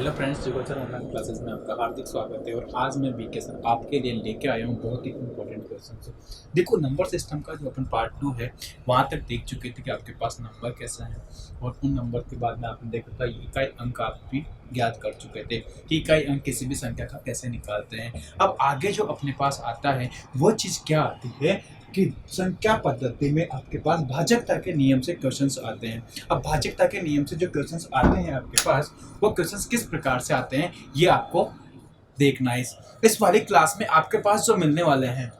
Hello friends, sir online classes में आपका हार्दिक स्वागत है। और आज मैं बीके सर आपके लिए लेके आया हूँ बहुत ही इंपॉर्टेंट क्वेश्चन। देखो, नंबर सिस्टम का जो अपन पार्ट 2 है वहाँ तक देख चुके थे कि आपके पास नंबर कैसा है, और उन नंबर के बाद में आपने देखा था इकाई अंक आप भी ज्ञात कर चुके थे कि इकाई अंक किसी भी संख्या का कैसे निकालते हैं। अब आगे जो अपने पास आता है वो चीज़ क्या आती है कि संख्या पद्धति में आपके पास भाजकता के नियम से क्वेश्चंस आते हैं। अब भाजकता के नियम से जो क्वेश्चंस आते हैं आपके पास, वो क्वेश्चंस किस प्रकार से आते हैं ये आपको देखना है। इस वाली क्लास में आपके पास जो मिलने वाले हैं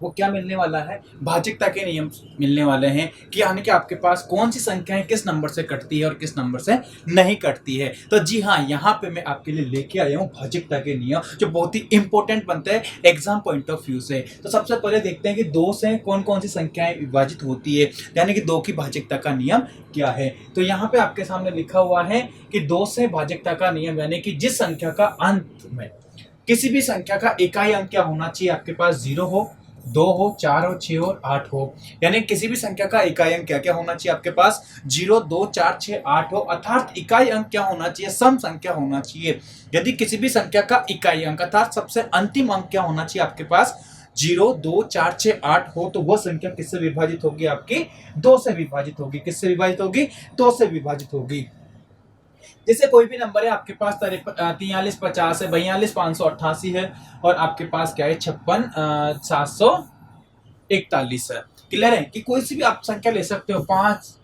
वो क्या मिलने वाला है, भाजकता के नियम मिलने वाले हैं कि यानी कि आपके पास कौन सी संख्याएं किस नंबर से कटती है और किस नंबर से नहीं कटती है। तो जी हाँ, यहाँ पे मैं आपके लिए लेके आया हूँ भाजकता के नियम, जो बहुत ही इंपॉर्टेंट बनते हैं एग्जाम पॉइंट ऑफ व्यू से। तो सबसे पहले देखते हैं कि दो से कौन कौन सी संख्याएं विभाजित होती है, यानी कि दो की भाजकता का नियम क्या है। तो यहाँ पे आपके सामने लिखा हुआ है कि दो से भाजकता का नियम, यानी कि जिस संख्या का अंत में किसी भी संख्या का इकाई अंक क्या होना चाहिए, आपके पास 0 हो, 2 हो, 4 हो, 6 और 8 हो। यानी किसी भी संख्या का इकाई अंक क्या क्या होना चाहिए आपके पास, 0, 2, 4, 6, 8 हो, अर्थात इकाई अंक क्या होना चाहिए, सम संख्या होना चाहिए। यदि किसी भी संख्या का इकाई अंक अर्थात सबसे अंतिम अंक क्या होना चाहिए आपके पास, 0, 2, 4, 6, 8 हो, तो वह संख्या किससे विभाजित होगी, आपकी 2 से विभाजित होगी। किससे विभाजित होगी, 2 से विभाजित होगी। जैसे कोई भी नंबर है आपके पास 43, 50 है, 42, 588 है, और आपके पास क्या है 56, 741 है। क्लियर है कि कोई सी भी आप संख्या ले सकते हो, 5,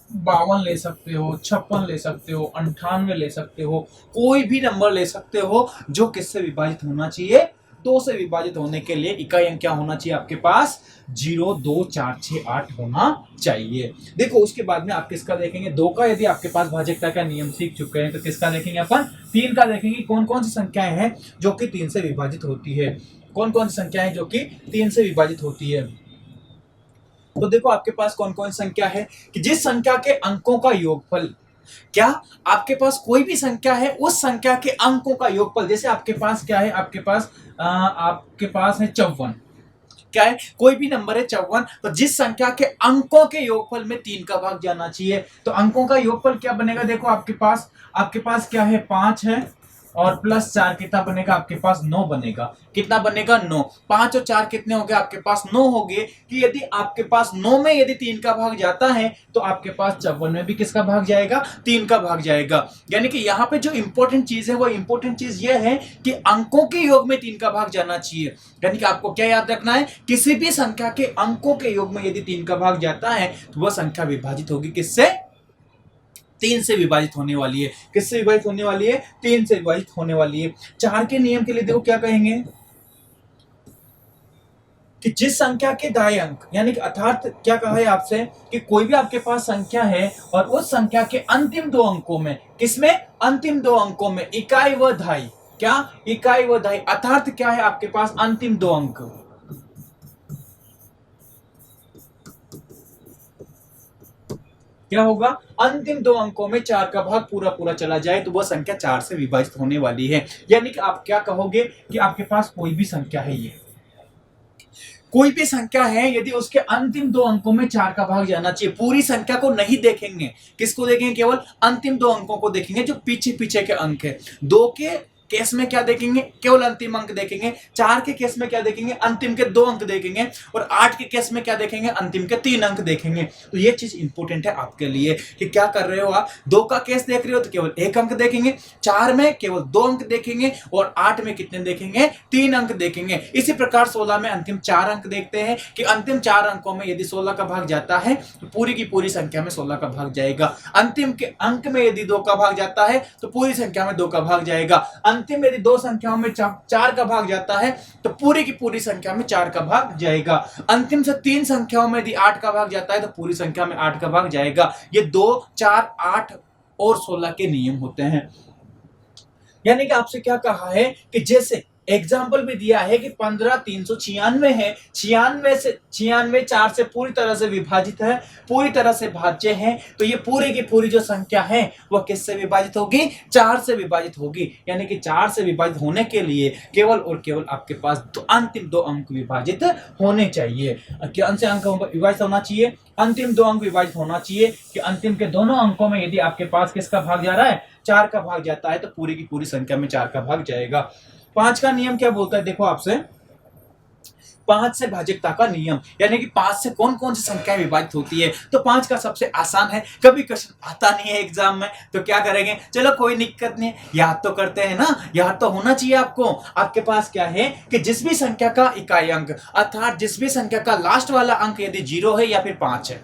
52 ले सकते हो, 56 ले सकते हो, 98 ले सकते हो, कोई भी नंबर ले सकते हो जो किससे विभाजित होना चाहिए, 2 से विभाजित होने के लिए इकाई अंक क्या होना चाहिए आपके पास, 0, 2, 4, 6, 8 होना चाहिए। देखो, उसके बाद में आप किसका देखेंगे, 2 का यदि आपके पास भाजकता का नियम सीख चुके हैं तो किसका देखेंगे अपन, 3 का देखेंगे। कौन कौन सी संख्याएं हैं जो कि 3 से विभाजित होती है, कौन कौन सी संख्याएं जो कि 3 से विभाजित होती है। तो देखो, आपके पास कौन कौन संख्या है कि जिस संख्या के अंकों का योगफल, क्या आपके पास कोई भी संख्या है उस संख्या के अंकों का योगफल, जैसे आपके पास क्या है, आपके पास है 54, क्या है, कोई भी नंबर है 54, तो जिस संख्या के अंकों के योगफल में 3 का भाग जाना चाहिए, तो अंकों का योगफल क्या बनेगा, देखो आपके पास क्या है, 5 है, और प्लस 4 कितना बनेगा आपके पास, 9 बनेगा। कितना बनेगा, 9। 5 और 4 कितने हो गए आपके पास, 9 हो गए। कि यदि आपके पास 9 में यदि 3 का भाग जाता है तो आपके पास 54 में भी किसका भाग जाएगा, 3 का भाग जाएगा। यानी कि यहाँ पे जो इंपॉर्टेंट चीज है वो इंपॉर्टेंट चीज ये है कि अंकों के योग में 3 का भाग जाना चाहिए। यानी कि आपको क्या याद रखना है, किसी भी संख्या के अंकों के योग में यदि 3 का भाग जाता है तो वह संख्या विभाजित होगी किससे, 3 से विभाजित होने वाली है। किससे विभाजित होने वाली है, 3 से विभाजित होने वाली है। 4 के नियम के लिए देखो क्या कहेंगे कि जिस संख्या के दाएं अंक, यानी कि अर्थात क्या कहा है आपसे कि कोई भी आपके पास संख्या है और उस संख्या के अंतिम 2 अंकों में, किसमें, अंतिम 2 अंकों में इकाई व धाई, क्या, इकाई व धाई, अर्थात क्या है आपके पास अंतिम 2 अंक, क्या होगा, अंतिम 2 अंकों में 4 का भाग पूरा पूरा चला जाए तो वह संख्या 4 से विभाजित होने वाली है। यानी कि आप क्या कहोगे कि आपके पास कोई भी संख्या है, ये कोई भी संख्या है, यदि उसके अंतिम 2 अंकों में 4 का भाग जाना चाहिए, पूरी संख्या को नहीं देखेंगे, किसको देखेंगे, केवल अंतिम 2 अंकों को देखेंगे जो पीछे पीछे के अंक है। 2 के केस में क्या देखेंगे, केवल अंतिम अंक देखेंगे। 4 के केस में क्या देखेंगे, अंतिम के 2 अंक देखेंगे। और 8 के केस में क्या देखेंगे, अंतिम के 3 अंक देखेंगे। तो ये चीज इंपॉर्टेंट है आपके लिए कि क्या कर रहे हो आप, 2 का केस देख रहे हो तो केवल 1 अंक देखेंगे, 4 में केवल 2 अंक देखेंगे, और 8 में कितने देखेंगे, 3 अंक देखेंगे। इसी प्रकार 16 में अंतिम 4 अंक देखते हैं कि अंतिम 4 अंकों में यदि 16 का भाग जाता है तो पूरी की पूरी संख्या में 16 का भाग जाएगा। अंतिम के अंक में यदि 2 का भाग जाता है तो पूरी संख्या में 2 का भाग जाएगा। अंतिम यदि 2 संख्याओं में 4 का भाग जाता है तो पूरी की पूरी संख्या में 4 का भाग जाएगा। अंतिम से 3 संख्याओं में यदि 8 का भाग जाता है तो पूरी संख्या में 8 का भाग जाएगा। ये 2, 4, 8 और 16 के नियम होते हैं। यानी कि आपसे क्या कहा है कि जैसे एग्जाम्पल भी दिया है कि 15,396 है, 96 4 से पूरी तरह से विभाजित है, पूरी तरह से भाज्य है, तो ये पूरी की पूरी जो संख्या है वह किससे विभाजित होगी? 4 से विभाजित होगी। यानी कि 4 से विभाजित होने के लिए केवल और केवल आपके पास अंतिम 2 अंक विभाजित होने चाहिए। कौन से अंक विभाजित होना चाहिए? अंतिम 2 अंक विभाजित होना चाहिए कि अंतिम के दोनों अंकों में यदि आपके पास किसका भाग जा रहा है? 4 का भाग जाता है, तो पूरी की पूरी संख्या में 4 का भाग जाएगा। 5 का नियम क्या बोलता है? देखो आपसे 5 से भाजकता का नियम, यानी कि 5 से कौन कौन सी संख्याएं विभाजित होती है। तो 5 का सबसे आसान है, कभी क्वेश्चन आता नहीं है एग्जाम में, तो क्या करेंगे? चलो कोई दिक्कत नहीं, याद तो करते हैं ना, याद तो होना चाहिए आपको। आपके पास क्या है कि जिस भी संख्या का इकाई अंक, अर्थात जिस भी संख्या का लास्ट वाला अंक यदि 0 है या फिर 5 है,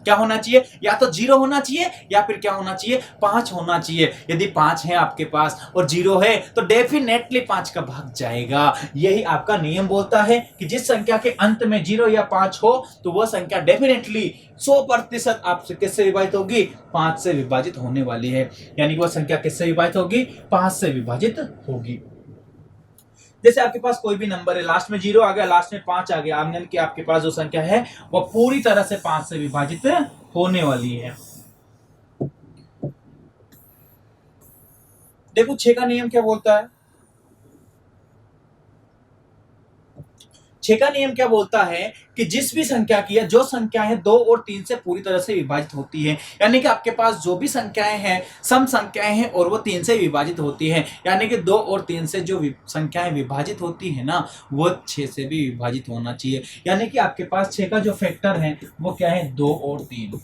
क्या होना चाहिए? या तो 0 होना चाहिए या फिर क्या होना चाहिए? 5 होना चाहिए। यदि 5 है आपके पास और 0 है तो डेफिनेटली 5 का भाग जाएगा। यही आपका नियम बोलता है कि जिस संख्या के अंत में 0 या 5 हो तो वह संख्या डेफिनेटली 100% आपसे किससे विभाजित होगी? 5 से विभाजित होने वाली है। यानी वह संख्या किससे विभाजित होगी? 5 से विभाजित होगी। जैसे आपके पास कोई भी नंबर है, लास्ट में 0 आ गया, लास्ट में 5 आ गया, यानी कि आपके पास जो संख्या है वह पूरी तरह से 5 से विभाजित होने वाली है। देखो 6 का नियम क्या बोलता है? 6 का नियम क्या बोलता है कि जिस भी संख्या की, या जो संख्या है 2 और 3 से पूरी तरह से विभाजित होती है, यानी कि आपके पास जो भी संख्याएं हैं सम संख्याएं हैं और वो 3 से विभाजित होती है, यानी कि 2 और 3 से जो संख्याएं विभाजित होती है ना, वो 6 से भी विभाजित होना चाहिए। यानी कि आपके पास 6 का जो फैक्टर है वो क्या है? 2 और 3।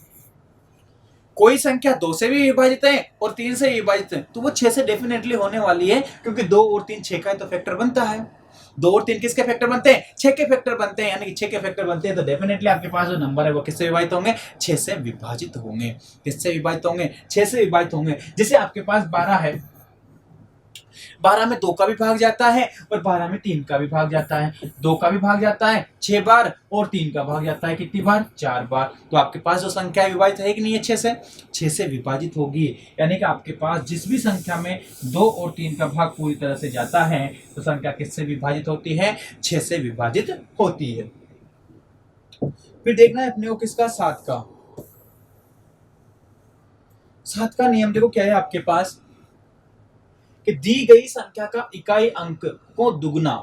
कोई संख्या 2 से भी विभाजित है और 3 से विभाजित है तो वो 6 से डेफिनेटली होने वाली है, क्योंकि 2 और 3 6 का तो फैक्टर बनता है। 2 और 3 किसके फैक्टर बनते हैं? 6 के फैक्टर बनते हैं, यानी कि 6 के फैक्टर बनते हैं तो डेफिनेटली आपके पास जो नंबर है वो किससे विभाजित होंगे? 6 से विभाजित होंगे। किससे विभाजित होंगे? 6 से विभाजित होंगे। जैसे आपके पास 12 है, 12 में 2 का भी भाग जाता है और 12 में 3 का भी भाग जाता है। 2 का भी भाग जाता है 6 बार और 3 का भाग जाता है कितनी बार? 4 बार। तो आपके पास जो संख्या विभाजित है कि नहीं है? 6 से विभाजित होगी। यानी कि आपके पास जिस भी संख्या में 2 और 3 का भाग पूरी तरह से जाता है तो संख्या किससे विभाजित होती है? 6 से विभाजित होती है। फिर देखना है अपने को किसका? 7 का। 7 का नियम देखो क्या है आपके पास कि दी गई संख्या का इकाई अंक को दुगना,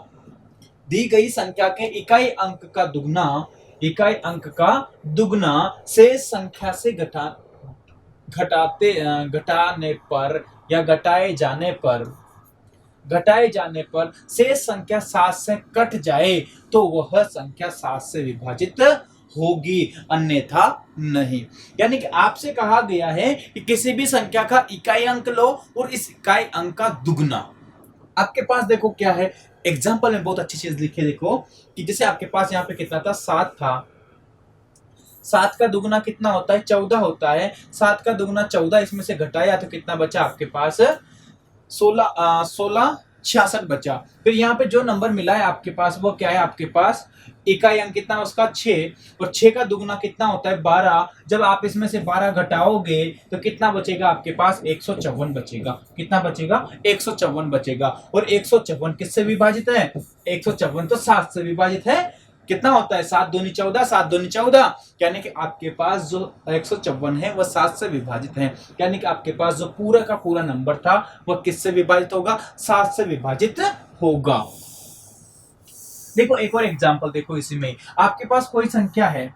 दी गई संख्या के इकाई अंक का दुगना, इकाई अंक का दुगना शेष संख्या से घटाने पर या घटाए जाने पर शेष संख्या 7 से कट जाए तो वह संख्या 7 से विभाजित होगी, अन्यथा नहीं। यानी कि आपसे कहा गया है कि किसी भी संख्या का इकाई अंक लो और इस इकाई अंक का दुगना। आपके पास देखो क्या है, एग्जाम्पल में बहुत अच्छी चीज लिखे, देखो कि जैसे आपके पास यहाँ पे कितना था? 7 था। 7 का दुगना कितना होता है? 14 होता है। 7 का दुगना 14, इसमें से घटाया तो कितना बचा आपके पास? 66 बचा। फिर यहाँ पे जो नंबर मिला है आपके पास वो क्या है? आपके पास इकाई अंक कितना उसका? 6, और 6 का दुगना कितना होता है? 12। जब आप इसमें से 12 घटाओगे तो कितना बचेगा आपके पास? 154 बचेगा। कितना बचेगा? 154 बचेगा। और 154 किससे विभाजित है? 154 तो 7 से विभाजित है। कितना होता है? 7 दूनी 14, 7 दूनी 14, यानी कि आपके पास जो 154 है वह 7 से विभाजित है। यानी कि आपके पास जो पूरा का पूरा नंबर था वह किससे विभाजित होगा? 7 से विभाजित होगा। देखो एक और एग्जांपल देखो, इसी में आपके पास कोई संख्या है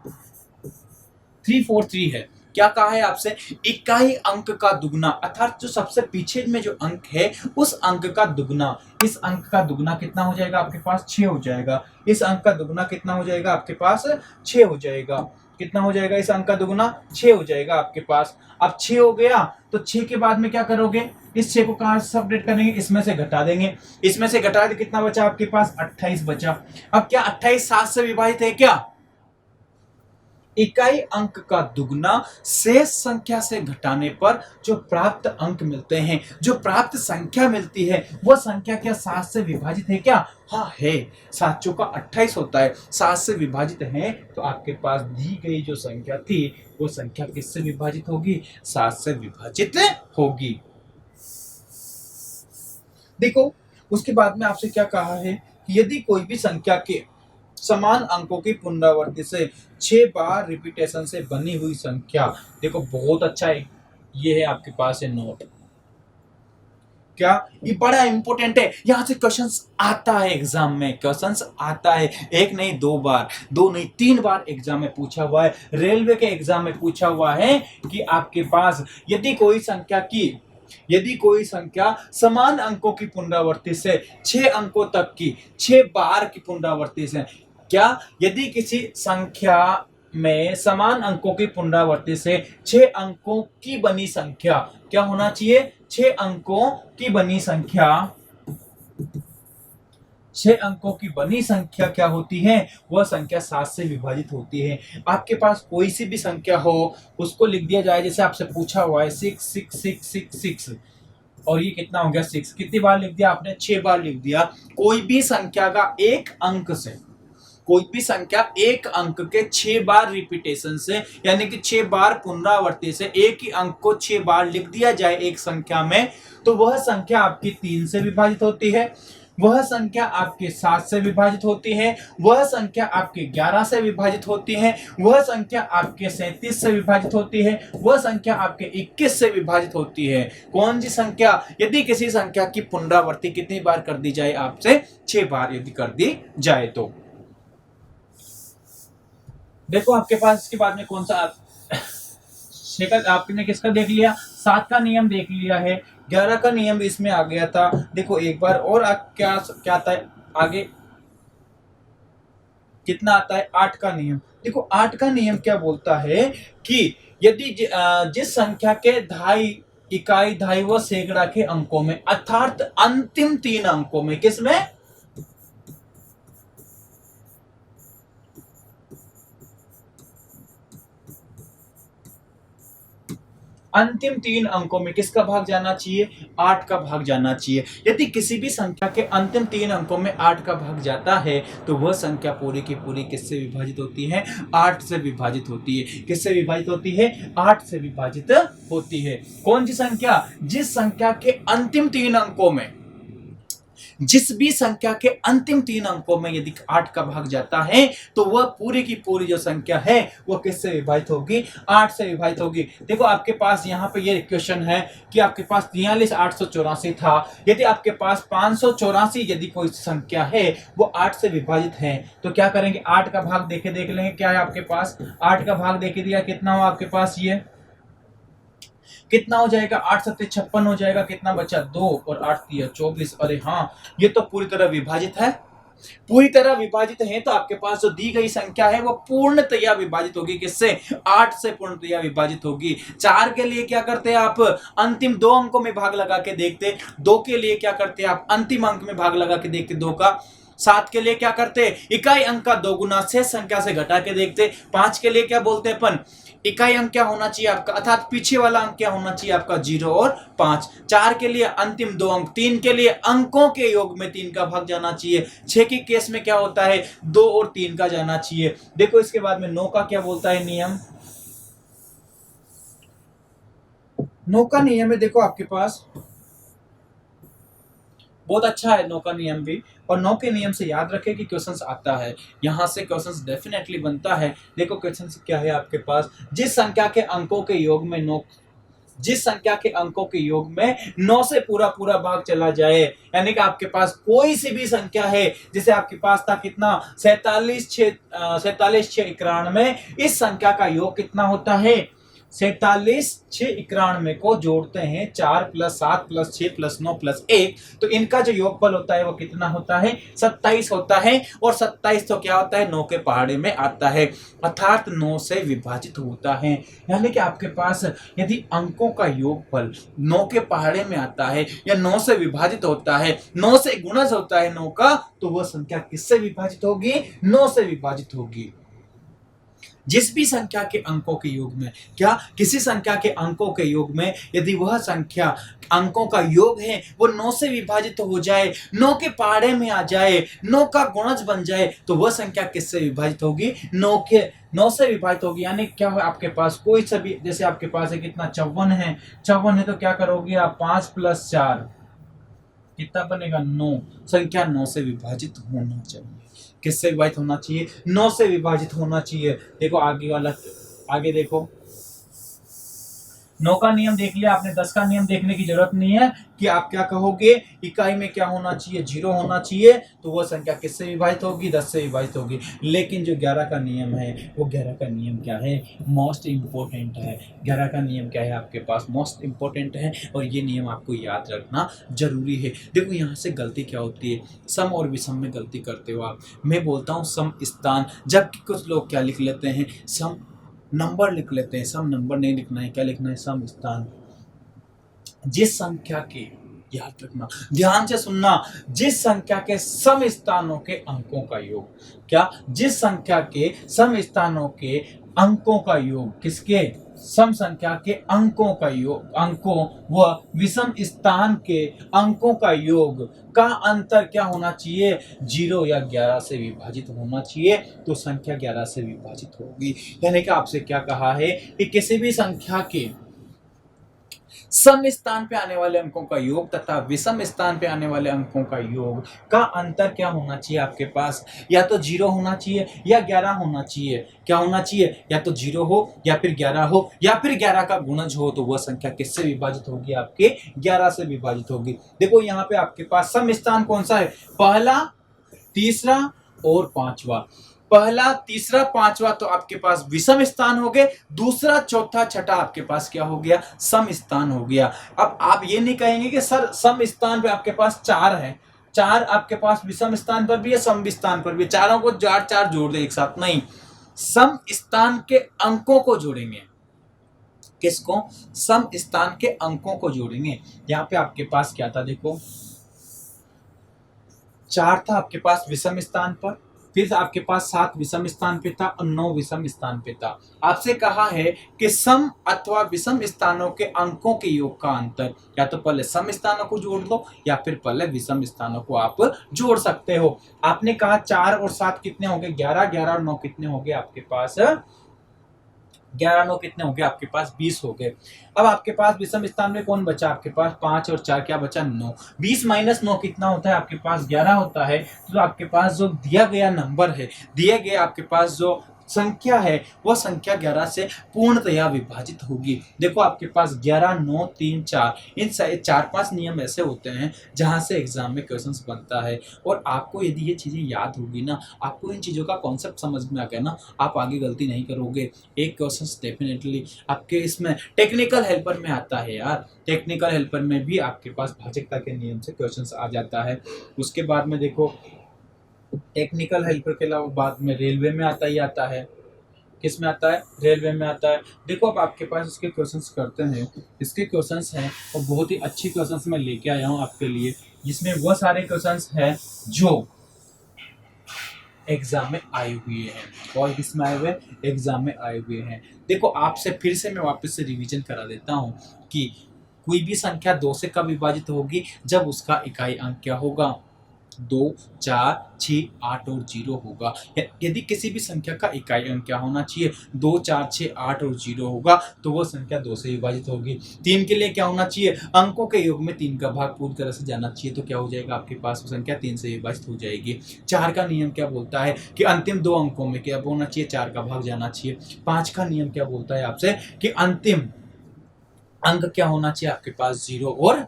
343 है। क्या कहा है आपसे? इकाई अंक का दुगना, अर्थात जो सबसे पीछे में जो अंक है उस अंक का दुगना। इस अंक का दुगना कितना हो जाएगा आपके पास? 6 हो जाएगा। इस अंक का दुगना कितना हो जाएगा आपके पास? 6 हो जाएगा। कितना हो जाएगा? इस अंक का दुगना 6 हो जाएगा आपके पास। अब 6 हो गया तो 6 के बाद में क्या करोगे? इस 6 को कहां से अपडेट करेंगे? इसमें से घटा देंगे। इसमें से घटा दे कितना बचा आपके पास? 28 बचा। अब क्या 28 7 से विभाजित है क्या? इकाई अंक का दुगना शेष संख्या से घटाने पर जो प्राप्त अंक मिलते हैं, जो प्राप्त संख्या मिलती है, वह संख्या क्या 7 से विभाजित है क्या? हाँ है। 7 चौका 28 होता है, 7 से विभाजित है। तो आपके पास दी गई जो संख्या थी वो संख्या किससे विभाजित होगी? 7 से विभाजित होगी। देखो उसके बाद में आपसे क्या कहा है कि यदि कोई भी संख्या के समान अंकों की पुनरावृत्ति से 6 बार रिपीटेशन से बनी हुई संख्या, देखो बहुत अच्छा है, ये है आपके पास है नोट। क्या ये बड़ा इंपॉर्टेंट है, यहां से क्वेश्चंस आता है एग्जाम में, क्वेश्चंस आता है, एक नहीं दो बार, दो नहीं 3 बार एग्जाम में पूछा हुआ है, रेलवे के एग्जाम में पूछा हुआ है कि आपके पास यदि कोई संख्या समान अंकों की पुनरावृत्ति से 6 अंकों तक की 6 बार की पुनरावृत्ति से, क्या यदि किसी संख्या में समान अंकों की पुनरावृत्ति से 6 अंकों की बनी संख्या, क्या होना चाहिए, 6 अंकों की बनी संख्या, 6 अंकों की बनी संख्या क्या होती है, वह संख्या 7 से विभाजित होती है। आपके पास कोई सी भी संख्या हो उसको लिख दिया जाए, जैसे आपसे पूछा हुआ है 6 और ये कितना हो गया 6, कितनी बार लिख दिया आपने, 6 बार लिख दिया। कोई भी संख्या का एक अंक से, कोई भी संख्या एक अंक के 6 बार रिपीटेशन से, यानी कि 6 बार पुनरावृत्ति से एक ही अंक को 6 बार लिख दिया जाए एक संख्या में, तो वह संख्या आपकी 3 से विभाजित होती है, वह संख्या आपके 7 से विभाजित होती है, वह संख्या आपके 11 से विभाजित होती है, वह संख्या आपके 37 से विभाजित होती है, वह संख्या आपके 21 से विभाजित होती है। कौन सी संख्या, यदि किसी संख्या की पुनरावृत्ति कितनी बार कर दी जाए आपसे, 6 बार यदि कर दी जाए तो। देखो आपके पास इसके बाद में कौन सा आपने किसका देख लिया, 7 का नियम देख लिया है, 11 का नियम भी इसमें आ गया था। देखो एक बार और क्या आता है आगे, कितना आता है, 8 का नियम। देखो 8 का नियम क्या बोलता है कि यदि जिस संख्या के इकाई, दहाई व सैकड़ा के अंकों में, अर्थात अंतिम 3 अंकों में, किसमें, अंतिम 3 अंकों में किसका भाग जाना चाहिए, 8 का भाग जाना चाहिए। यदि किसी भी संख्या के अंतिम 3 अंकों में 8 का भाग जाता है तो वह संख्या पूरी की पूरी किससे विभाजित होती है, 8 से विभाजित होती है। किससे विभाजित होती है, 8 से विभाजित होती है। कौन सी संख्या, जिस संख्या के अंतिम 3 अंकों में, जिस भी संख्या के अंतिम 3 अंकों में यदि 8 का भाग जाता है तो वह पूरी की पूरी जो संख्या है वह किससे विभाजित होगी, 8 से विभाजित होगी। देखो आपके पास यहाँ पे ये क्वेश्चन है कि आपके पास 43,884 था, यदि आपके पास 584 यदि कोई संख्या है वो 8 से विभाजित है तो क्या करेंगे, 8 का भाग देख लेंगे क्या है आपके पास, 8 का भाग देख दिया, कितना हो आपके पास, ये कितना हो जाएगा, 8 7 56 हो जाएगा, कितना बचा 2 और 8 3 24। अरे हाँ, ये तो पूरी तरह विभाजित है, पूरी तरह विभाजित है। तो आपके पास जो दी गई संख्या है वो पूर्णतया विभाजित होगी, किससे, 8 से पूर्णतया विभाजित होगी। 4 के लिए क्या करते आप, अंतिम 2 अंकों में भाग लगा के देखते, 2 के लिए क्या करते आप, अंतिम अंक में भाग लगा के देखते 2 का। 7 के लिए क्या करते, इकाई अंक का 2 गुना शेष संख्या से घटा के देखते। 5 के लिए क्या बोलते हैं अपन, इकाई अंक क्या होना चाहिए आपका, अर्थात पीछे वाला अंक क्या होना चाहिए आपका, 0 और 5। 4 के लिए अंतिम 2 अंक, 3 के लिए अंकों के योग में 3 का भाग जाना चाहिए। 6 के केस में क्या होता है, 2 और 3 का जाना चाहिए। देखो इसके बाद में 9 का क्या बोलता है नियम, 9 का नियम है, देखो आपके पास बहुत अच्छा है 9 का नियम भी, और 9 के नियम से याद रखें कि क्वेश्चंस आता है, यहां से क्वेश्चंस डेफिनेटली बनता है। देखो क्वेश्चंस क्या है आपके पास, जिस संख्या के अंकों के योग में 9, जिस संख्या के अंकों के योग में 9 से पूरा पूरा भाग चला जाए, यानी कि आपके पास कोई सी भी संख्या है, जैसे आपके पास था कितना, 47 6 91, इस संख्या का योग कितना होता है, 47 6 91 को जोड़ते हैं 4 + 7 + 6 + 9 + 1, तो इनका जो योगफल होता है वो कितना होता है, 27 होता है। और 27 तो क्या होता है, 9 के पहाड़े में आता है, अर्थात 9 से विभाजित होता है। यानी कि आपके पास यदि अंकों का योगफल 9 के पहाड़े में आता है या 9 से विभाजित होता है, 9 से गुणज होता है 9 का, तो वह संख्या किससे विभाजित होगी, 9 से विभाजित होगी। जिस भी संख्या के अंकों के योग में, क्या किसी संख्या के अंकों के योग में यदि वह संख्या अंकों का योग है वो 9 से विभाजित हो जाए, 9 के पहाड़े में आ जाए, 9 का गुणज बन जाए, तो वह संख्या किससे विभाजित होगी, 9 से विभाजित होगी। यानी क्या है आपके पास कोई सा भी, जैसे आपके पास है कितना 54 है, 54 है तो क्या करोगे आप, 5 + 4 कितना बनेगा 9। संख्या 9 से विभाजित होना चाहिए। किससे विभाजित होना चाहिए? 9 से विभाजित होना चाहिए। देखो आगे वाला, आगे देखो, 9 का नियम देख लिया आपने, 10 का नियम देखने की जरूरत नहीं है कि आप क्या कहोगे, इकाई में क्या होना चाहिए, 0 होना चाहिए, तो वह संख्या किससे विभाजित होगी? 10 से विभाजित होगी। लेकिन जो 11 का नियम है, वो 11 का नियम क्या है? मोस्ट इंपॉर्टेंट है। 11 का नियम क्या है आपके पास? मोस्ट इंपॉर्टेंट है, और ये नियम आपको याद रखना जरूरी है। देखो यहाँ से गलती क्या होती है, सम और विषम में गलती करते हो आप। मैं बोलता हूँ सम स्थान, जबकि कुछ लोग क्या लिख लेते हैं, सम नंबर लिख लेते हैं। सम नंबर नहीं लिखना है, क्या लिखना है? सम स्थान। जिस संख्या के, याद रखना, ध्यान से सुनना, जिस संख्या के सम स्थानों के अंकों का योग, क्या? जिस संख्या के सम स्थानों के अंकों का योग, किसके? सम संख्या के अंकों का योग, अंकों व विषम स्थान के अंकों का योग का अंतर क्या होना चाहिए? 0 या 11 से विभाजित होना चाहिए, तो संख्या 11 से विभाजित होगी। यानी कि आपसे क्या कहा है कि किसी भी संख्या के सम स्थान पे आने वाले अंकों का योग तथा विषम स्थान पे आने वाले अंकों का योग का अंतर क्या होना चाहिए आपके पास? या तो 0 होना चाहिए या 11 होना चाहिए। क्या होना चाहिए? या तो 0 हो या फिर 11 हो या फिर 11 का गुणज हो, तो वह संख्या किससे विभाजित होगी? आपके 11 से विभाजित होगी। देखो यहाँ पे आपके पास सम स्थान कौन सा है? पहला, तीसरा और पांचवा। पहला, तीसरा, पांचवा तो आपके पास विषम स्थान हो गए, दूसरा, चौथा, छठा आपके पास क्या हो गया? सम स्थान हो गया। अब आप ये नहीं कहेंगे कि सर सम स्थान पे आपके पास 4 है, 4 आपके पास विषम स्थान पर भी है, सम स्थान पर भी, चारों को 4 4 जोड़ दे एक साथ, नहीं, सम स्थान के अंकों को जोड़ेंगे। किसको? सम स्थान के अंकों को जोड़ेंगे। यहाँ पे आपके पास क्या था, देखो 4 था आपके पास विषम स्थान पर, फिर आपके पास 7 विषम स्थान पे था और 9 विषम स्थान पे था। आपसे कहा है कि सम अथवा विषम स्थानों के अंकों के योग का अंतर, या तो पहले सम स्थानों को जोड़ दो या फिर पहले विषम स्थानों को आप जोड़ सकते हो। आपने कहा 4 और 7 कितने हो गए? 11, 11 और 9 कितने हो गए आपके पास? 11 9 कितने हो गए आपके पास? 20 हो गए। अब आपके पास विषम स्थान में कौन बचा? आपके पास 5 और 4 क्या बचा? 9। 20 माइनस 9 कितना होता है? आपके पास 11 होता है। तो आपके पास जो दिया गया नंबर है, दिए गए आपके पास जो संख्या है, वह संख्या 11 से पूर्णतया विभाजित होगी। देखो आपके पास 11 9 3 4, इन 4-5 नियम ऐसे होते हैं जहां से एग्जाम में क्वेश्चंस बनता है। और आपको यदि ये चीजें याद होगी ना, आपको इन चीजों का कॉन्सेप्ट समझ में आ गया ना, आप आगे गलती नहीं करोगे। एक क्वेश्चंस डेफिनेटली आपके इसमें टेक्निकल हेल्पर में आता है यार, टेक्निकल हेल्पर में भी आपके पास भाजकता के नियम से क्वेश्चंस आ जाता है। उसके बाद में देखो टेक्निकल हेल्पर के अलावा बाद में रेलवे में आता ही आता है। किस में आता है? रेलवे में आता है। देखो अब आपके पास इसके क्वेश्चंस करते हैं, इसके क्वेश्चंस हैं और बहुत ही अच्छी क्वेश्चंस मैं लेके आया हूँ आपके लिए, जिसमें वो सारे क्वेश्चंस हैं जो एग्जाम में आए हुए हैं। और किसमें आए हुए? एग्जाम में आए हुए हैं। देखो आपसे फिर से मैं वापस से रिवीजन करा देता हूँ कि कोई भी संख्या 2 से कब विभाजित होगी? जब उसका इकाई अंक क्या होगा? 2 4 6 8 और 0 होगा। यदि किसी भी संख्या का इकाई अंक क्या होना चाहिए? 2 4 6 8 और 0 होगा, तो वो संख्या 2 से विभाजित होगी। 3 के लिए क्या होना चाहिए? अंकों के योग में 3 का भाग पूरी तरह से जाना चाहिए, तो क्या हो जाएगा आपके पास? वो संख्या 3 से विभाजित हो जाएगी। 4 का नियम क्या बोलता है कि अंतिम 2 अंकों में क्या होना चाहिए? 4 का भाग जाना चाहिए। 5 का नियम क्या बोलता है आपसे कि अंतिम अंक क्या होना चाहिए आपके पास? 0 और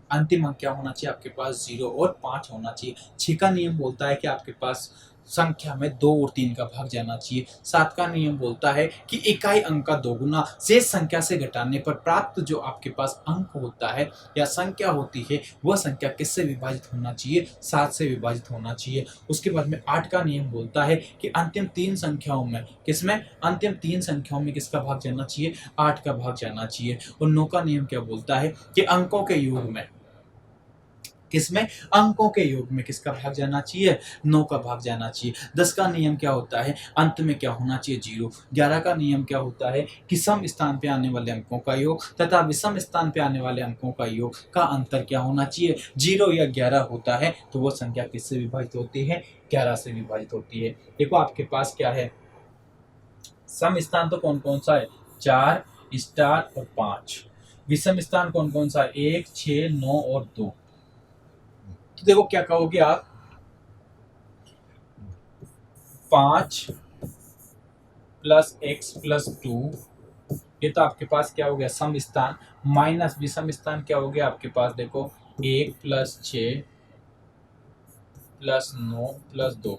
अंतिम अंक क्या होना चाहिए आपके पास? 0 और 5 होना चाहिए। 6 का नियम बोलता है कि आपके पास संख्या में 2 और 3 का भाग जाना चाहिए। 7 का नियम बोलता है कि इकाई अंक का दोगुना शेष संख्या से घटाने पर प्राप्त जो आपके पास अंक होता है या संख्या होती है, वह संख्या किससे विभाजित होना चाहिए? 7 से विभाजित होना चाहिए। उसके बाद में 8 का नियम बोलता है कि अंतिम 3 संख्याओं में, किसमें? अंतिम 3 संख्याओं में किसका भाग जाना चाहिए? 8 का भाग जाना चाहिए। और 9 का नियम क्या बोलता है कि अंकों के योग में, किसमें? अंकों के योग में किसका भाग जाना चाहिए? 9 का भाग जाना चाहिए। 10 का नियम क्या होता है? अंत में क्या होना चाहिए? 0। 11 का नियम क्या होता है कि सम स्थान पे आने वाले अंकों का योग तथा विषम स्थान पे आने वाले अंकों का योग का अंतर क्या होना चाहिए? 0 या 11 होता है, तो वो संख्या किससे विभाजित होती है? 11 से विभाजित होती है। देखो आपके पास क्या है, सम स्थान तो कौन कौन सा है? 4 स्टार और 5। विषम स्थान कौन कौन सा है? 1 6 9 और 2। तो देखो क्या कहोगे आप, 5 प्लस एक्स प्लस 2, ये तो आपके पास क्या हो गया सम स्थान, माइनस विषम स्थान क्या हो गया आपके पास, देखो 1 प्लस 6 प्लस 9 प्लस 2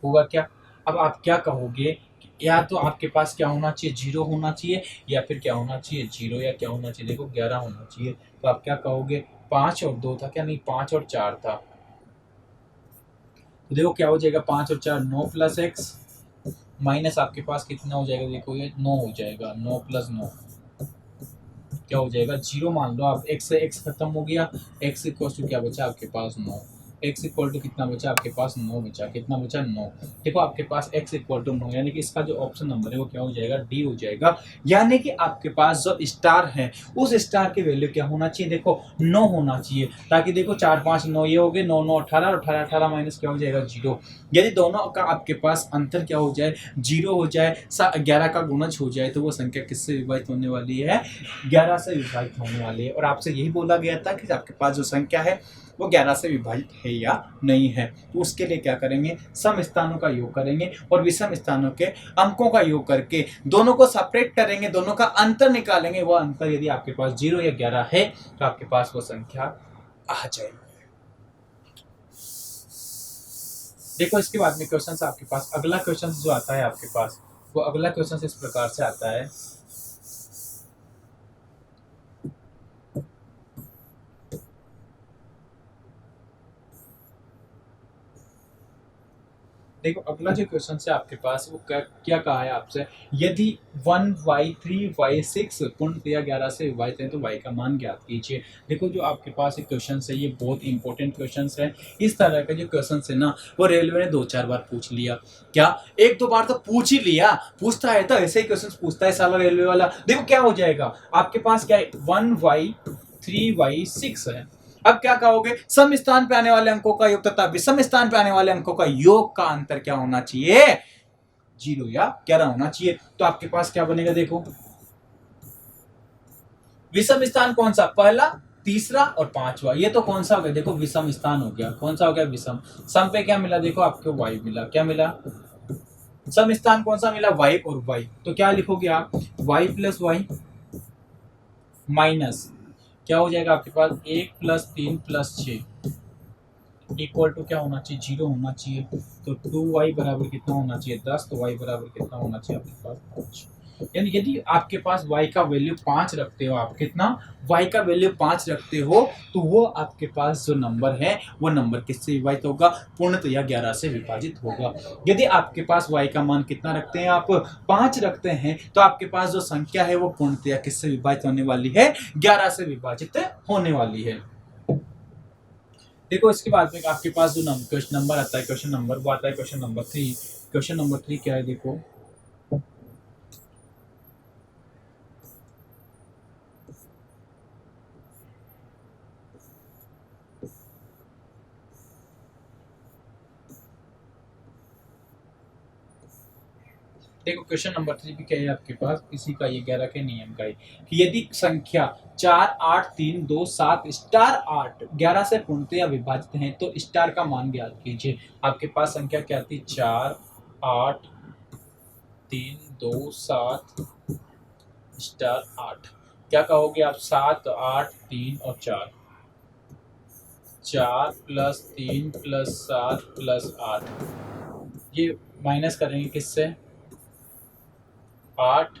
होगा क्या। अब आप क्या कहोगे कि या तो आपके पास क्या होना चाहिए, 0 होना चाहिए, या फिर क्या होना चाहिए 0, या क्या होना चाहिए, देखो 11 होना चाहिए। तो आप क्या कहोगे, 5 और 2 था क्या, नहीं 5 और 4 था। तो देखो क्या हो जाएगा, 5 और 4 9 प्लस एक्स, माइनस आपके पास कितना हो जाएगा, देखो ये 9 हो जाएगा, 9 प्लस 9 क्या हो जाएगा 0 मान लो आप, x से x खत्म हो गया, x इक्वल टू क्या बचा आपके पास 9, x इक्वल टू कितना बचा आपके पास 9 बचा, कितना बचा 9। देखो आपके पास x इक्वल टू 9, यानी कि इसका जो ऑप्शन नंबर है वो क्या हो जाएगा, डी हो जाएगा। यानी कि आपके पास जो स्टार है उस स्टार की वैल्यू क्या होना चाहिए, देखो 9 होना चाहिए, ताकि देखो 4 5 9 ये हो गए, 9 9 18 और 18 18 माइनस क्या हो जाएगा 0। यदि दोनों का आपके पास अंतर क्या हो जाए 0 हो जाए, 11 का गुणज हो जाए, तो वो संख्या किससे विभाजित होने वाली है, 11 से विभाजित होने वाली है। और आपसे यही बोला गया था कि आपके पास जो संख्या है वो 11 से विभाजित है या नहीं है। तो उसके लिए क्या करेंगे, सम स्थानों का योग करेंगे और विषम स्थानों के अंकों का योग करके दोनों को सेपरेट करेंगे, दोनों का अंतर निकालेंगे। वो अंतर यदि आपके पास 0 या 11 है तो आपके पास वो संख्या आ जाएगी। देखो इसके बाद में क्वेश्चन आपके पास, अगला क्वेश्चन जो आता है आपके पास, वो अगला क्वेश्चन इस प्रकार से आता है। देखो अगला जो क्वेश्चन है आपके पास वो क्या कहा है आपसे, यदि 1y 3y 6 पूर्णतया 11 से विभाजित है तो y का मान ज्ञात कीजिए। देखो जो आपके पास एक क्वेश्चन है ये बहुत इंपॉर्टेंट क्वेश्चन है। इस तरह का जो क्वेश्चन है ना वो रेलवे ने 2-4 बार पूछ लिया, क्या 1-2 बार तो पूछ ही लिया, पूछता है तो ऐसे ही क्वेश्चन पूछता है साला रेलवे वाला। देखो क्या हो जाएगा आपके पास, क्या है 1y 3y 6 है। अब क्या कहोगे, सम स्थान पे आने वाले अंकों का योग तथा विषम स्थान पे आने वाले अंकों का योग का अंतर क्या होना चाहिए, 0 या 11 होना चाहिए। तो आपके पास क्या बनेगा, देखो विषम स्थान कौन सा, पहला तीसरा और पांचवा, ये तो कौन सा हो गया, देखो विषम स्थान हो गया, कौन सा हो गया विषम। सम पे क्या मिला, देखो आपको y मिला, क्या मिला, सम स्थान कौन सा मिला, y और y। तो क्या लिखोगे आप, y प्लस वाई माइनस क्या हो जाएगा आपके पास 1 प्लस 3 प्लस 6 इक्वल टू क्या होना चाहिए, 0 होना चाहिए। तो 2y बराबर कितना होना चाहिए 10, तो y बराबर कितना होना चाहिए आपके पास 5। यानी यदि आपके पास y का वैल्यू 5 रखते हो, आप कितना y का वैल्यू 5 रखते हो, तो वो आपके पास जो नंबर है वो नंबर किससे विभाजित होगा, पूर्णतया 11 से विभाजित होगा। यदि आपके पास y का मान कितना रखते हैं आप, 5 रखते हैं, तो आपके पास जो संख्या है वो पूर्णतया किससे विभाजित होने वाली है, 11 से विभाजित होने वाली है। देखो इसके बाद में आपके पास जो क्वेश्चन नंबर आता है, क्वेश्चन नंबर वो आता है क्वेश्चन नंबर 3। क्वेश्चन नंबर 3 क्या है, देखो देखो क्वेश्चन नंबर 3 भी क्या है आपके पास, इसी का ये 11 के नियम का है कि यदि संख्या 4 8 3 2 7 स्टार 8 11 से पूर्णतया विभाजित हैं तो स्टार का मान ज्ञात कीजिए। आपके पास संख्या क्या थी, 4 8 3 2 7 स्टार 8। क्या कहोगे आप, 7 8 3 और 4, 4 प्लस 3 प्लस 7 प्लस 8, ये माइनस करेंगे किससे, 8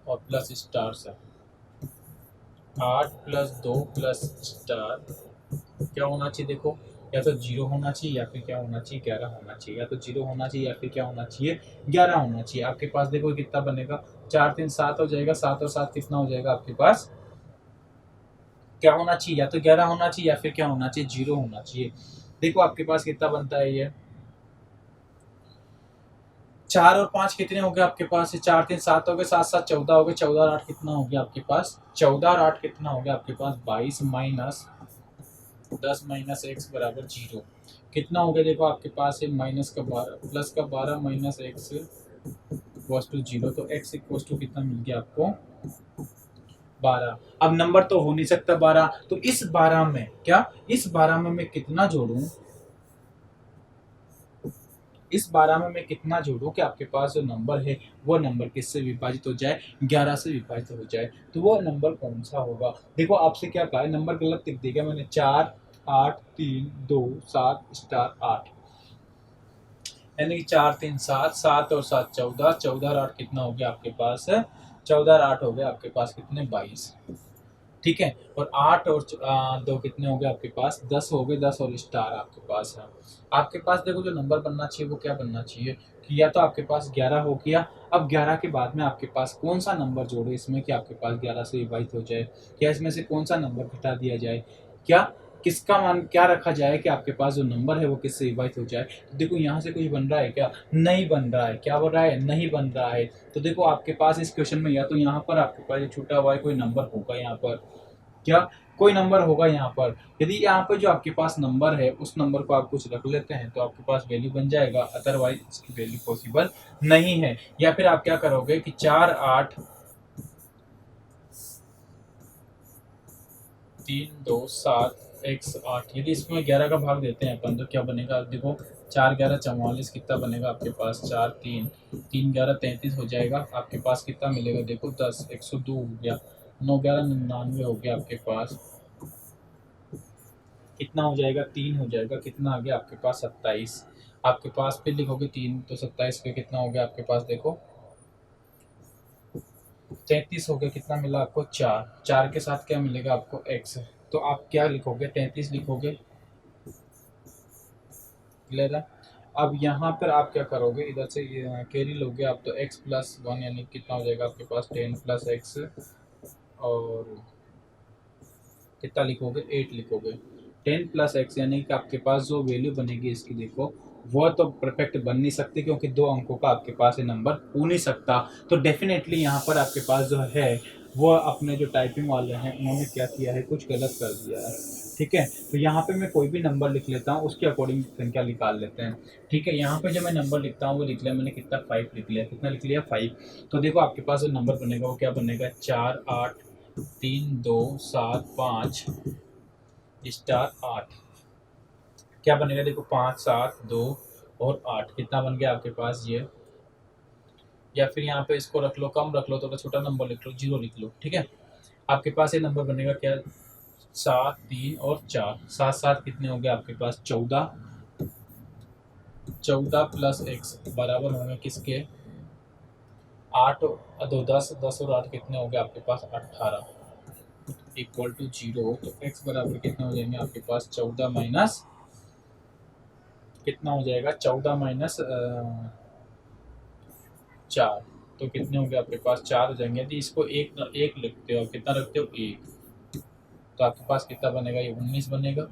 और प्लस स्टार से, 8 प्लस 2 प्लस स्टार क्या होना चाहिए, देखो या तो 0 होना चाहिए या फिर क्या होना चाहिए 11 होना चाहिए, या तो 0 होना चाहिए या फिर क्या होना चाहिए 11 होना चाहिए। आपके पास देखो कितना बनेगा, 4 3 7 हो जाएगा, 7 और 7 कितना हो जाएगा आपके पास, क्या होना चाहिए, या तो 11 होना चाहिए या फिर क्या होना चाहिए 0 होना चाहिए। देखो आपके पास कितना बनता है, ये 4 और 5 कितने हो गए आपके पास, 4 3 7 हो गए, 7 7 14 हो गए, 14 और 8 कितना हो गया आपके पास, 14 और 8 कितना हो गया आपके पास 22 माइनस 10 माइनस एक्स बराबर 0 कितना हो गया, देखो आपके पास है माइनस का 12 प्लस का 12 माइनस एक्स इक्वल्स टू 0। तो एक्स इक्वल्स टू कितना मिल गया आपको 12। अब नंबर तो हो नहीं सकता 12, तो इस 12 में क्या, इस 12 में मैं कितना जोड़ूं, इस 12 में मैं कितना जोड़ूं कि आपके पास जो नंबर है वो नंबर किससे विभाजित हो जाए, 11 से विभाजित हो जाए। तो वो नंबर कौन सा होगा। देखो आपसे क्या कहा है, नंबर गलत लिख दिया मैंने, 4 8 3 2 7 स्टार 8, यानी कि 4 3 7, 7 और 7 14, 14 और 8 कितना हो गया आपके पास, 14 और 8 हो गया आपके पास कितने, 22। ठीक है, और 8 और 2 कितने हो गए आपके पास, 10 हो गए, 10 और स्टार आपके पास है। आपके पास देखो जो नंबर बनना चाहिए वो क्या बनना चाहिए कि या तो आपके पास 11 हो गया। अब 11 के बाद में आपके पास कौन सा नंबर जोड़े इसमें कि आपके पास 11 से विभाजित हो जाए, क्या इसमें से कौन सा नंबर घटा दिया जाए, क्या किसका मान क्या रखा जाए कि आपके पास जो नंबर है वो किससे विभाजित हो जाए। तो देखो यहाँ से कुछ बन रहा है क्या, नहीं बन रहा है, क्या बन रहा है, नहीं बन रहा है। तो देखो आपके पास इस क्वेश्चन में या तो यहाँ पर आपके पास ये छूटा हुआ है कोई नंबर होगा, यहाँ पर क्या कोई नंबर होगा यहाँ पर। यदि यहाँ पर जो आपके पास नंबर है उस नंबर को आप कुछ रख लेते हैं तो आपके पास वैल्यू बन जाएगा, अदरवाइज इसकी वैल्यू पॉसिबल नहीं है। या फिर आप क्या करोगे कि 4 8 3 2 7 108, यदि इसमें 11 का भाग देते हैं अपन तो क्या बनेगा, देखो 4 11 44 कितना बनेगा आपके पास, 4 3 3 11 33 हो जाएगा। आपके पास कितना मिलेगा, देखो 10 102 हो गया, 9 11 99 हो गया आपके पास, कितना हो जाएगा, 3 हो जाएगा, कितना आ गया आपके पास 27। आपके पास फिर लिखोगे 3 तो 27 पे कितना हो गया आपके पास, देखो 33 हो गया, कितना मिला आपको 4, 4 के साथ क्या मिलेगा आपको x। तो आप क्या लिखोगे, 33 लिखोगे, क्लियर है। अब यहाँ पर आप क्या करोगे, इधर से कैरी लोगे आप तो x प्लस 1 यानी कितना हो जाएगा आपके पास 10 प्लस x, और कितना लिखोगे 8 लिखोगे, 10 प्लस एक्स यानी कि आपके पास जो वैल्यू बनेगी इसकी देखो वो तो परफेक्ट बन नहीं सकती क्योंकि 2 अंकों का आपके पास ये नंबर हो नहीं सकता। तो डेफिनेटली यहाँ पर आपके पास जो है वो अपने जो टाइपिंग वाले हैं उन्होंने क्या किया है, कुछ गलत कर दिया है। ठीक है, तो यहाँ पे मैं कोई भी नंबर लिख लेता हूँ उसके अकॉर्डिंग संख्या निकाल लेते हैं। ठीक है, यहाँ पे जो मैं नंबर लिखता हूँ वो लिख लिया मैंने, कितना 5 लिख लिया, कितना लिख लिया 5। तो देखो आपके पास जो नंबर बनेगा वो क्या बनेगा, 4 8 3 2 7 5 स्टार 8, क्या बनेगा देखो 5 7 2 और 8, कितना बन गया आपके पास ये। या फिर यहाँ पे इसको रख लो, कम रख लो, थोड़ा छोटा नंबर लिख लो, 0 लिख लो। ठीक है, आपके पास ये नंबर बनेगा क्या, 7 3 और 4, 7 7 कितने हो गए आपके पास 14, 14 प्लस एक्स बराबर होंगे किसके, 8 2 10, 10 और 8 कितने हो गए आपके पास 18 इक्वल टू 0। तो x बराबर कितने हो जाएंगे आपके पास 14 माइनस कितना हो जाएगा, 14 माइनस 4, तो कितने हो गए आपके पास 4 हो जाएंगे। यदि इसको एक लिखते हो, कितना रखते हो 1, तो आपके पास कितना बनेगा, ये 19 बनेगा,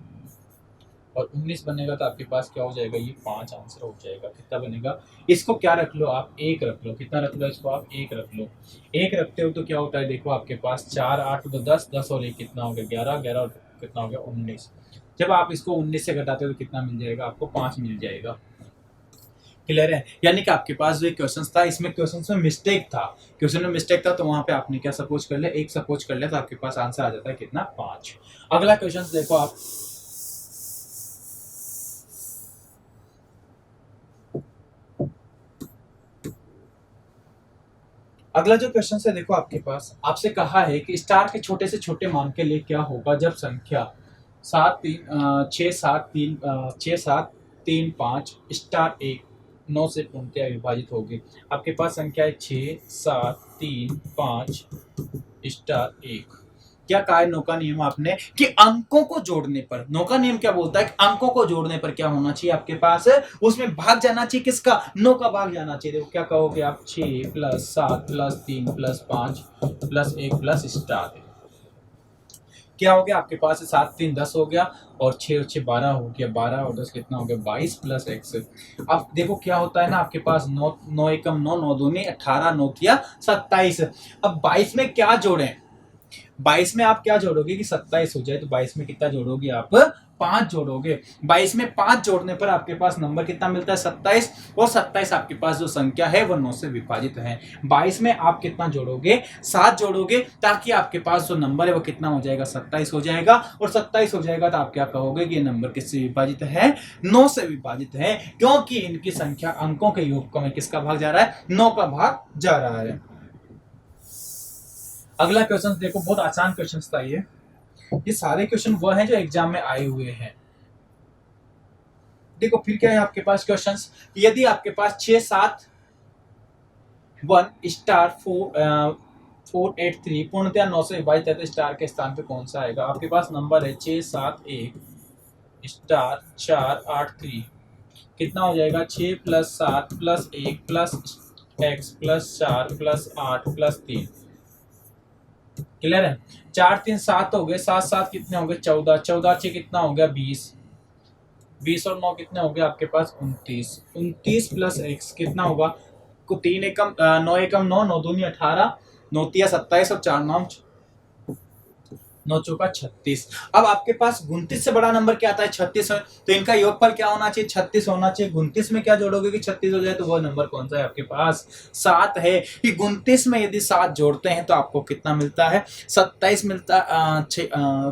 और 19 बनेगा तो आपके पास क्या हो जाएगा, ये 5 आंसर हो जाएगा। कितना बनेगा, इसको क्या रख लो आप, 1 रख लो, कितना रख लो इसको आप 1 रख लो। 1 रखते हो तो क्या होता है, देखो आपके पास 4 8 तो 10, 10 और 1 कितना हो गया 11, 11 और कितना हो गया 19। जब आप इसको 19 से घटाते हो तो कितना मिल जाएगा आपको, 5 मिल जाएगा। क्लियर है, यानी कि आपके पास जो एक क्वेश्चन था इसमें क्वेश्चन में मिस्टेक था, क्वेश्चन में मिस्टेक था तो वहां पे आपने क्या सपोज कर लिया, 1 सपोज कर लिया, तो आपके पास आंसर आ जाता है कितना 5। अगला क्वेश्चन देखो आप, अगला जो क्वेश्चन है देखो आपके पास आपसे कहा है कि स्टार के छोटे से छोटे मान के लिए क्या होगा जब संख्या 6 7 3 5 स्टार 1 9 से पूर्णतया विभाजित होगी। आपके पास संख्या है 6 7 3 5 स्टार 1। क्या कहा है नौका नियम आपने कि अंकों को जोड़ने पर, नौका नियम क्या बोलता है कि अंकों को जोड़ने पर क्या होना चाहिए आपके पास, उसमें भाग जाना चाहिए किसका, 9 का भाग जाना चाहिए। देखो क्या कहोगे आप, 6 plus 7 plus 3 plus 5 plus 1 plus star, क्या हो गया आपके पास 7 3 10 हो गया, और 6 और 6 12 हो गया, 12 और 10 कितना हो गया 22 प्लस एक्स। अब देखो क्या होता है ना आपके पास 9 9 एकम 9 9 दूनी 18 9 किया 27। अब 22 में क्या जोड़ें, 22 में आप क्या जोड़ोगे कि 27 हो जाए, तो 22 में कितना जोड़ोगे आप, 5 जोड़ोगे। 22 में 5 जोड़ने पर आपके पास नंबर कितना मिलता है, 27, और 27 आपके पास जो संख्या है वो 9 से विभाजित है। 22 में आप कितना जोड़ोगे, 7 जोड़ोगे, ताकि आपके पास जो नंबर है वो कितना हो जाएगा, 27 हो जाएगा। और 27 हो जाएगा तो आप क्या कहोगे कि ये नंबर किससे विभाजित है, 9 से विभाजित है, क्योंकि इनकी संख्या अंकों के योग में किसका भाग जा रहा है, 9 का भाग जा रहा है। अगला क्वेश्चन देखो, बहुत आसान क्वेश्चन था ये सारे क्वेश्चन वो हैं जो एग्जाम में आए हुए हैं। देखो फिर क्या है आपके पास क्वेश्चंस, यदि आपके पास 6 7 1 स्टार 4 8 3 पूर्णतया 9 से विभाजित है, तो स्टार के स्थान पे कौन सा आएगा। आपके पास नंबर है 6 7 1 स्टार 4 8 3, कितना हो जाएगा, 6 + 7 + 1 + x + 4 + 8 + 3। क्लियर है। 4 3 7 हो गए, 7 7 कितने हो गए, 14, 14 6 कितना हो गया, 20, 20 और 9 कितने हो गए आपके पास, 29, 29 + x कितना होगा, को 3 एकम 9 एकम 9, 9 दूनी 18, 9 तिया 27 और 4 9 9 चौका 36। अब आपके पास 29 से बड़ा नंबर क्या आता है, 36 है, तो इनका योगफल क्या होना चाहिए, 36 होना चाहिए। 29 में क्या जोड़ोगे कि 36 हो जाए, तो वो नंबर कौन सा है आपके पास, 7 है। कि 29 में यदि 7 जोड़ते हैं तो आपको कितना मिलता है, 27 मिलता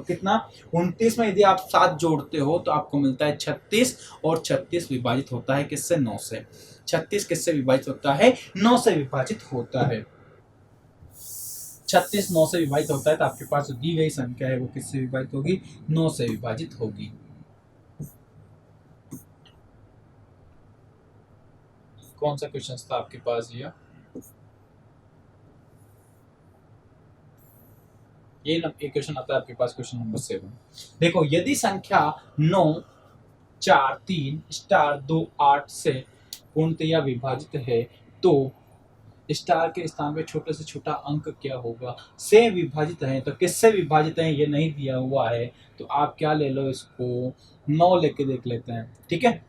कितना, 29 में यदि आप 7 जोड़ते हो तो आपको मिलता है 36, और 36 विभाजित होता है किससे, 9 से। 36 किससे विभाजित होता है, 9 से विभाजित होता है। 36 9 से विभाजित होता है, तो आपके पास जो दी गई संख्या है वो किससे विभाजित होगी, 9 से विभाजित होगी। कौन सा क्वेश्चन था आपके पास ये एक क्वेश्चन आता है आपके पास, क्वेश्चन नंबर 7। देखो यदि संख्या 9 4 3 स्टार 2 8 से पूर्णतया विभाजित है, तो स्टार के स्थान पे छोटे से छोटा अंक क्या होगा। से विभाजित है तो किससे विभाजित है ये नहीं दिया हुआ है, तो आप क्या ले लो, इसको 9 लेके देख लेते हैं, ठीक है।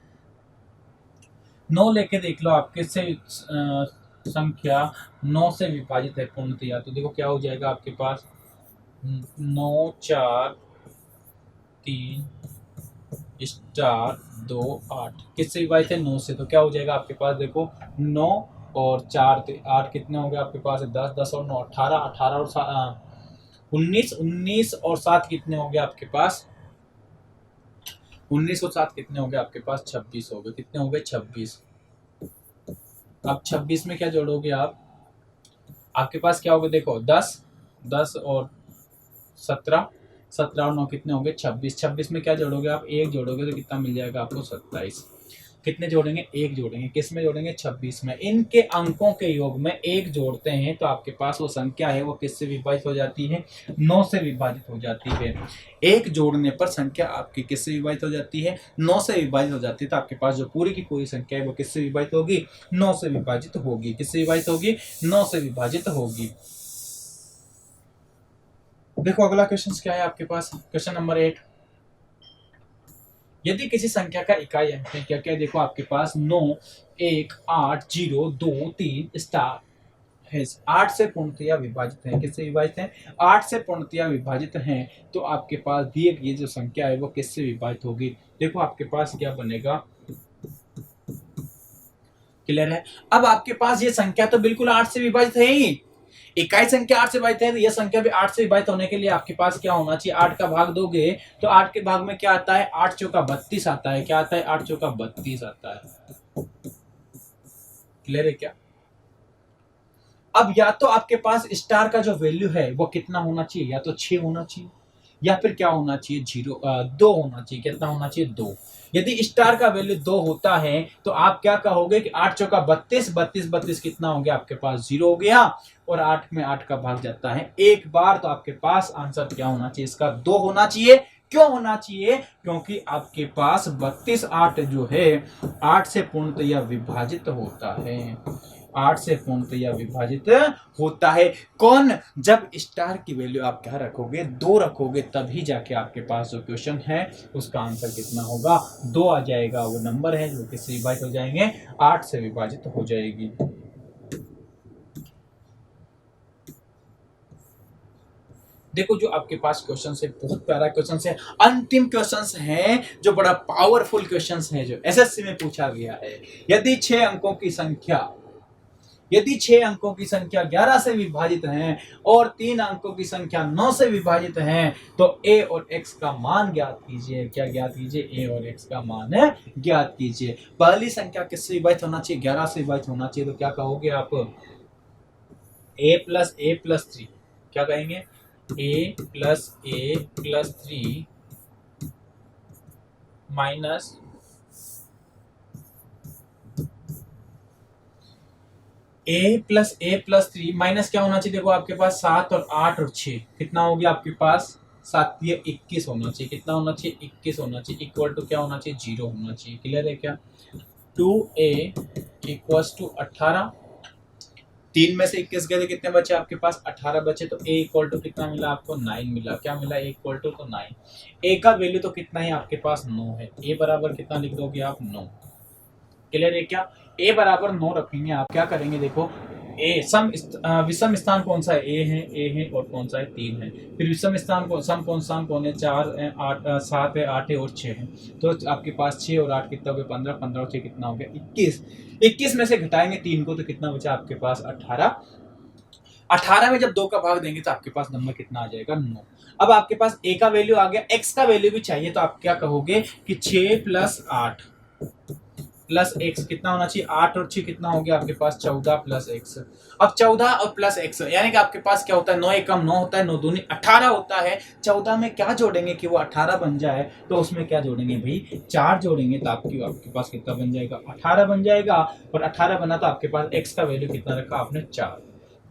9 लेके देख लो, आप किससे संख्या 9 से विभाजित है पूर्णतया, तो देखो क्या हो जाएगा आपके पास, 9 4 3 स्टार 2 8 किससे विभाजित है, 9 से, तो क्या हो जाएगा आपके पास, देखो 9 और 4 8 कितने हो गए आपके पास, 10 10 और 9 18 18 और 19 19 और 7 कितने हो गए आपके पास, 19 और 7 कितने हो गए आपके पास, 26 हो गए, कितने हो गए, 26। अब 26 में क्या जोड़ोगे आप, आपके पास क्या होगा, देखो 10 10 और 17 17 और 9 कितने होंगे, 26। 26 में क्या जोड़ोगे आप, 1 जोड़ोगे तो कितना मिल जाएगा आपको, 27। कितने जोड़ेंगे, 1 जोड़ेंगे, किस में जोड़ेंगे, 26 में। इनके अंकों के योग में 1 जोड़ते हैं तो आपके पास वो संख्या है वो किससे विभाजित हो जाती है, 9 से विभाजित हो जाती है। 1 जोड़ने पर संख्या आपकी किससे विभाजित हो जाती है, 9 से विभाजित हो जाती है। तो आपके पास जो पूरी की पूरी संख्या है वो किससे विभाजित होगी, 9 से विभाजित होगी। किससे विभाजित होगी, 9 से विभाजित होगी। देखो अगला क्वेश्चन क्या है आपके पास, क्वेश्चन नंबर 8। यदि किसी संख्या का इकाई अंक है, क्या क्या है, देखो आपके पास 9 1 8 0 2 3 स्टार है, 8 से पूर्णतया विभाजित है। किससे विभाजित है, 8 से पूर्णतया विभाजित है, तो आपके पास दिए गई जो संख्या है वो किससे विभाजित होगी। देखो आपके पास क्या बनेगा, क्लियर है। अब आपके पास ये संख्या तो बिल्कुल 8 से विभाजित है ही, इकाई संख्या 8 से विभाजित है, तो यह संख्या भी 8 से विभाजित होने के लिए आपके पास क्या होना चाहिए, 8 का भाग दोगे तो 8 के भाग में क्या आता है, 8 चौका 32 आता है। क्या आता है, 8 चौका 32 आता है। क्लियर है क्या। अब या तो आपके पास स्टार का जो वैल्यू है वो कितना होना चाहिए, या तो 6 होना चाहिए, या फिर क्या होना चाहिए, 2 होना चाहिए। कितना होना चाहिए, 2। यदि स्टार का वैल्यू 2 होता है तो आप क्या कहोगे कि 8 चौका 32 32 32 कितना हो गया आपके पास, 0 हो गया, और 8 में 8 का भाग जाता है एक बार, तो आपके पास आंसर क्या होना चाहिए, इसका 2 होना चाहिए। क्यों होना चाहिए, क्योंकि आपके पास 32 8 जो है 8 से पूर्णतया विभाजित होता है, 8 से पूर्णतया विभाजित होता है। कौन, जब स्टार की वैल्यू आप क्या रखोगे, 2 रखोगे, तभी जाके आपके पास जो क्वेश्चन है उसका आंसर कितना होगा, 2 आ जाएगा। वो नंबर है जो किससे विभाजित हो जाएंगे, 8 से विभाजित हो जाएगी। देखो जो आपके पास क्वेश्चन है बहुत प्यारा क्वेश्चन है, अंतिम क्वेश्चन है जो बड़ा पावरफुल क्वेश्चन है जो एसएससी में पूछा गया है। यदि 6 अंकों की संख्या 11 से विभाजित है और 3 अंकों की संख्या 9 से विभाजित है तो a और x का मान ज्ञात कीजिए। क्या ज्ञात कीजिए? a और x का मान है ज्ञात कीजिए। पहली संख्या किससे विभाजित होना चाहिए? 11 से विभाजित होना चाहिए। तो क्या कहोगे आप? a+a+3 क्या कहेंगे? a+a+3 माइनस a+a+3 माइनस क्या होना चाहिए? देखो आपके पास 7 और 8 और 6 कितना हो गया आपके पास? 7 ये 21 होना चाहिए। कितना होना चाहिए? 21 होना चाहिए। इक्वल टू क्या होना चाहिए? 0 होना चाहिए। क्लियर है क्या? 2a = 18। 3 में से 21 गए तो कितने बचे आपके पास? 18 बचे। तो a इक्वल टू कितना मिला आपको? 9 मिला। क्या मिला? a इक्वल टू तो 9। a का वैल्यू तो कितना है आपके पास? 9 है। a बराबर कितना लिख दोगे आप? 9। क्लियर है क्या? a बराबर 9 रखेंगे आप। क्या करेंगे? देखो विषम स्थान कौन सा है? a है और कौन सा है? 3 है। फिर विषम स्थान कौन है? 4 है, 8 7 है, 8 है और 6 है। तो आपके पास 6 और 8 कितना हो गया? 15। 15 और 6 कितना हो गया? 21। 21 में से घटाएंगे 3 को तो कितना बचा आपके पास? 18। 18 में जब 2 का भाग देंगे तो आपके पास नंबर कितना आ जाएगा? 9। अब आपके पास a का वैल्यू आ गया, x का वैल्यू भी चाहिए। तो आप क्या कहोगे कि 6 + 8 प्लस x कितना होना चाहिए? 8 और 6 कितना हो गया आपके पास? 14 + x। अब 14 और प्लस x यानी कि आपके पास क्या होता है? 9 एकम 9 होता है, 9 दूनी 18 होता है। 14 में क्या जोड़ेंगे कि वो 18 बन जाए? तो उसमें क्या जोड़ेंगे भाई? 4 जोड़ेंगे तो आपके पास कितना बन जाएगा? 18 बन जाएगा। और 18 बना तो आपके पास x का वैल्यू कितना रखा आपने? 4।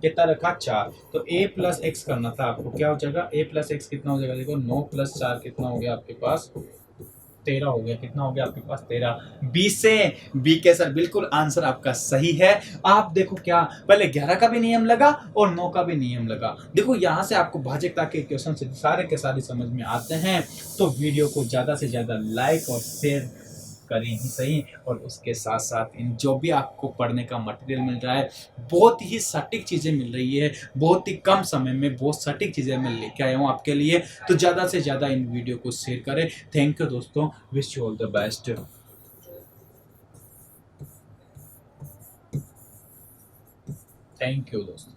कितना रखा? 4। तो a + x करना था आपको। क्या हो जाएगा? a + x कितना हो जाएगा? देखो 9 + 4 कितना हो गया आपके पास? 13 हो गया। कितना हो गया आपके पास? 13। 20 से बी के सर बिल्कुल आंसर आपका सही है। आप देखो क्या पहले 11 का भी नियम लगा और 9 का भी नियम लगा। देखो यहाँ से आपको भाजकता के क्वेश्चन से सारे के सारे समझ में आते हैं। तो वीडियो को ज़्यादा से ज़्यादा लाइक और शेयर करें ही सही। और उसके साथ साथ इन जो भी आपको पढ़ने का मटेरियल मिल रहा है बहुत ही सटीक चीज़ें मिल रही है, बहुत ही कम समय में बहुत सटीक चीज़ें मैं लेके आया हूँ आपके लिए। तो ज़्यादा से ज़्यादा इन वीडियो को शेयर करें। थैंक यू दोस्तों, wish you all the best. Thank you दोस्तों।